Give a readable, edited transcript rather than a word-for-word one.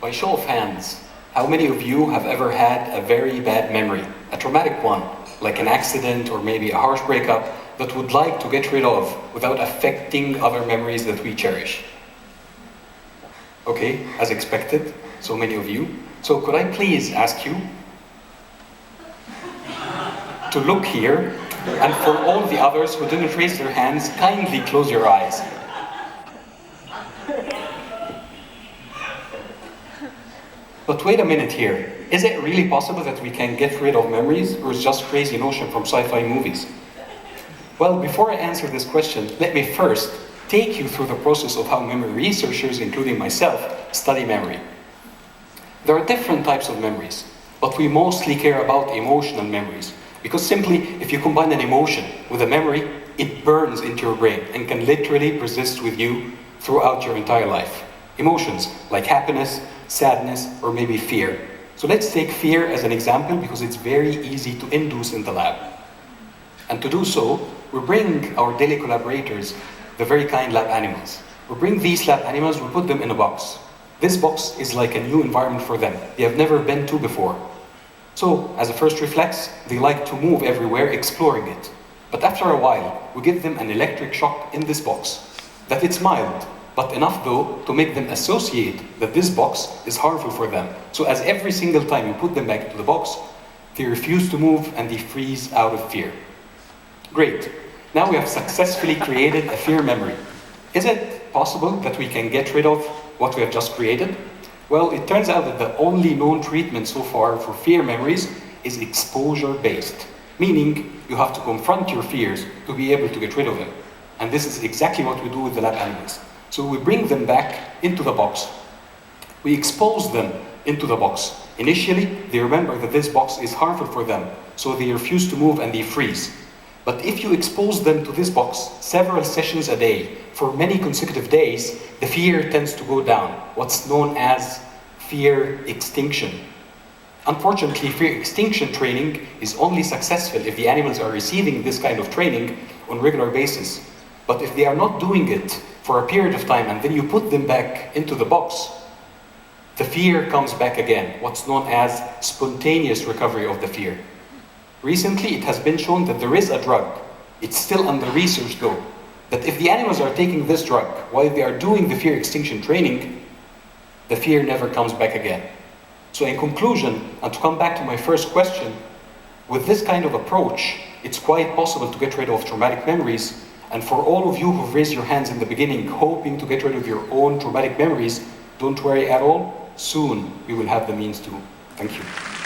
By show of hands, how many of you have ever had a very bad memory, a traumatic one, like an accident or maybe a harsh breakup, that would like to get rid of without affecting other memories that we cherish? Okay, as expected, so many of you. So could I please ask you to look here, and for all the others who didn't raise their hands, kindly close your eyes. But wait a minute here. Is it really possible that we can get rid of memories, or is just crazy notion from sci-fi movies? Well, before I answer this question, let me first take you through the process of how memory researchers, including myself, study memory. There are different types of memories, but we mostly care about emotional memories, because simply, if you combine an emotion with a memory, it burns into your brain and can literally persist with you throughout your entire life. Emotions like happiness, sadness, or maybe fear. So let's take fear as an example because it's very easy to induce in the lab. And to do so, we bring our daily collaborators, the very kind lab animals. We bring these lab animals, we put them in a box. This box is like a new environment for them. They have never been to before. So, as a first reflex, they like to move everywhere, exploring it. But after a while, we give them an electric shock in this box. That it's mild, but enough though to make them associate that this box is harmful for them. So as every single time you put them back into the box, they refuse to move and they freeze out of fear. Great. Now we have successfully created a fear memory. Is it possible that we can get rid of what we have just created? Well, it turns out that the only known treatment so far for fear memories is exposure-based, meaning you have to confront your fears to be able to get rid of them. And this is exactly what we do with the lab animals. So we bring them back into the box. We expose them into the box. Initially, they remember that this box is harmful for them, so they refuse to move and they freeze. But if you expose them to this box several sessions a day for many consecutive days, the fear tends to go down, what's known as fear extinction. Unfortunately, fear extinction training is only successful if the animals are receiving this kind of training on a regular basis. But if they are not doing it for a period of time and then you put them back into the box, the fear comes back again, what's known as spontaneous recovery of the fear. Recently, it has been shown that there is a drug, it's still under research though, that if the animals are taking this drug while they are doing the fear extinction training, the fear never comes back again. So in conclusion, and to come back to my first question, with this kind of approach, it's quite possible to get rid of traumatic memories. And for all of you who've raised your hands in the beginning, hoping to get rid of your own traumatic memories, don't worry at all. Soon, we will have the means to. Thank you.